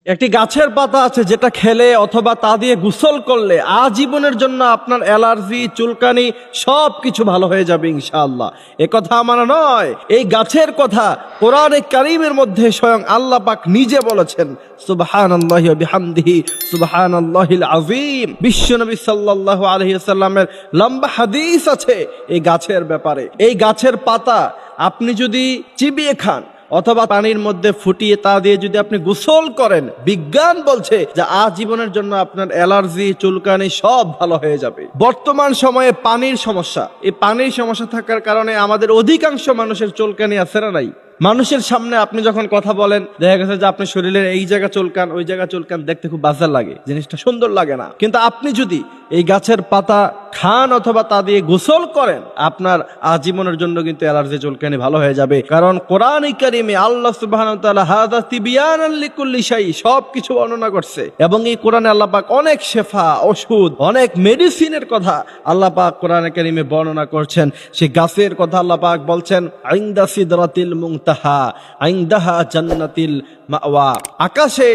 একটি গাছের পাতা আছে যেটা খেলে অথবা তা দিয়ে গোসল করলে আজীবনের জন্য আপনার অ্যালার্জি, চুলকানি সব কিছু ভালো হয়ে যাবে ইনশাআল্লাহ। এ কথা আমার নয়, এই গাছের কথা কোরআনে কারীমের মধ্যে স্বয়ং আল্লাহ পাক নিজে বলেছেন। সুবহানাল্লাহি ওয়া বিহামদিহি সুবহানাল্লাহিল আযীম। বিশ্বনবী সাল্লাল্লাহু আলাইহি ওয়াসাল্লামের লম্বা হাদিস আছে এই গাছের ব্যাপারে। এই গাছের পাতা আপনি যদি চিবিয়ে খান অথবা পানির মধ্যে ফুটিয়ে তা দিয়ে যদি আপনি গোসল করেন, বিজ্ঞান বলছে যে আজীবনের জন্য আপনার অ্যালার্জি, চুলকানি সব ভালো হয়ে যাবে। বর্তমান সময়ে পানির সমস্যা, এই পানির সমস্যা থাকার কারণে আমাদের অধিকাংশ মানুষের চুলকানি আছে না নাই? মানুষের সামনে আপনি যখন কথা বলেন, দেখা গেছে যে আপনি শরীরের এই জায়গা চুলকান, ওই জায়গা চুলকান, দেখতে খুব বাজে লাগে, জিনিসটা সুন্দর লাগে না। কিন্তু আপনি যদি এই গাছের পাতা খান অথবা তা দিয়ে গোসল করেন, আপনার আজীবনের জন্য কিন্তু অ্যালার্জি, চুলকানি ভালো হয়ে যাবে। কারণ কোরআন কারীমে আল্লাহ সুবহানাহু ওয়া তাআলা হাযা তিবয়ানান লিকুল্লি শাই সব কিছু বর্ণনা করছে। এবং এই কোরআনে আল্লাহ পাক অনেক শেফা, ওষুধ, অনেক মেডিসিনের কথা আল্লাহ পাক কোরআন কারীমে বর্ণনা করছেন। সেই গাছের কথা আল্লাহ পাক বলছেন, ইনদা সিদরাতিল মুনতাহা ইনদাহা জান্নাতিল মাওয়া। আকাশে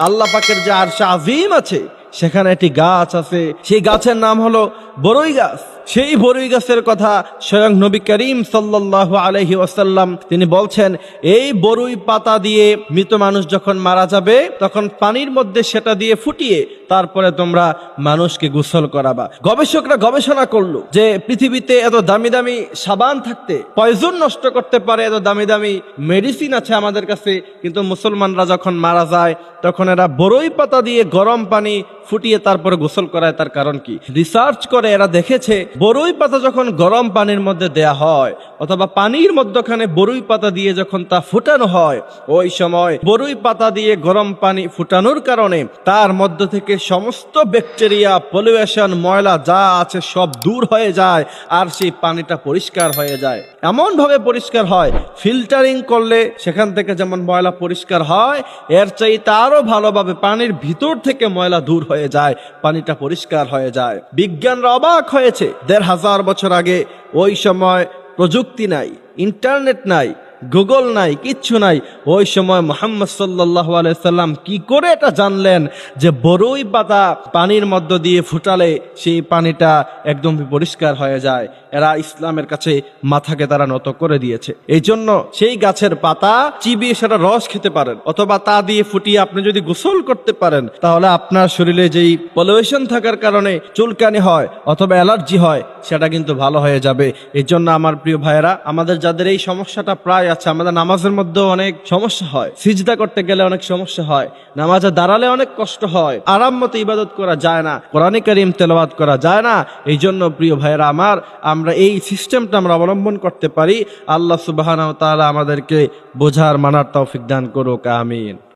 আল্লাহ পাকের যে আরশ আযীম আছে, সেখানে একটি গাছ আছে, সেই গাছের নাম হলো বরই গাছ। সেই বরই গাছের কথা স্বয়ং নবী করিম সাল্লাল্লাহু আলাইহি ওয়াসাল্লাম তিনি বলছেন, এই বরই পাতা দিয়ে মৃত মানুষ যখন মারা যাবে তখন পানির মধ্যে সেটা দিয়ে ফুটিয়ে তারপরে তোমরা মানুষকে গোসল করাবা। গবেষকরা গবেষণা করলো যে পৃথিবীতে এত দামি দামি সাবান থাকতে পয়জন নষ্ট করতে পারে, এত দামি দামি মেডিসিন আছে আমাদের কাছে, কিন্তু মুসলমানরা যখন মারা যায় তখন এরা বরই পাতা দিয়ে গরম পানি ফুটিয়ে তারপরে গোসল করায়। তার কারণ কি? রিসার্চ করে এরা দেখেছে, বরই পাতা যখন গরম পানির মধ্যে দেয়া হয় অথবা পানির মধ্যখানে বরই পাতা দিয়ে যখন তা ফুটানো হয়, ওই সময় বরই পাতা দিয়ে গরম পানি ফুটানোর কারণে তার মধ্য থেকে সমস্ত ব্যাকটেরিয়া, পলিউশন, ময়লা যা আছে সব দূর হয়ে যায় আর সেই পানিটা পরিষ্কার হয়ে যায়। এমন ভাবে পরিষ্কার হয়, ফিল্টারিং করলে সেখান থেকে যেমন ময়লা পরিষ্কার হয়, এর চাইতে আরো ভালোভাবে পানির ভিতর থেকে ময়লা দূর হয়ে যায়, পানিটা পরিষ্কার হয়ে যায়। বিজ্ঞানরা অবাক হয়েছে, ১৫০০ বছর আগে ওই সময় প্রযুক্তি নাই, ইন্টারনেট নাই, গুগল নাই, কিচ্ছু নাই। ওই সময় মুহাম্মদ সাল্লাল্লাহু আলাইহি সাল্লাম কি করে এটা জানলেন যে বরই পাতা পানির মধ্য দিয়ে ফুটালে সেই পানিটা একদম পরিষ্কার হয়ে যায়? এরা ইসলামের কাছে মাথাকে তারা নত করে দিয়েছে। এই জন্য সেই গাছের পাতা চিবিয়ে সেটা রস খেতে পারেন অথবা তা দিয়ে ফুটিয়ে আপনি যদি গোসল করতে পারেন, তাহলে আপনার শরীরে যেই পলিউশন থাকার কারণে চুলকানি হয় অথবা অ্যালার্জি হয় সেটা কিন্তু ভালো হয়ে যাবে। এই জন্য আমার প্রিয় ভাইয়েরা, আমাদের যাদের এই সমস্যাটা প্রায় আছে, আমাদের নামাজের মধ্যে অনেক সমস্যা হয়, সিজদা করতে গেলে অনেক সমস্যা হয়, নামাজে দাঁড়ালে অনেক কষ্ট হয়, আরাম মতো ইবাদত করা যায় না, কোরআন কারীম তেলাওয়াত করা যায় না। এই জন্য প্রিয় ভাইয়েরা আমার, আমরা এই সিস্টেমটা আমরা অবলম্বন করতে পারি। আল্লাহ সুবহানাহু ওয়া তাআলা আমাদেরকে বোঝার, মানার তৌফিক দান করুক। আমিন।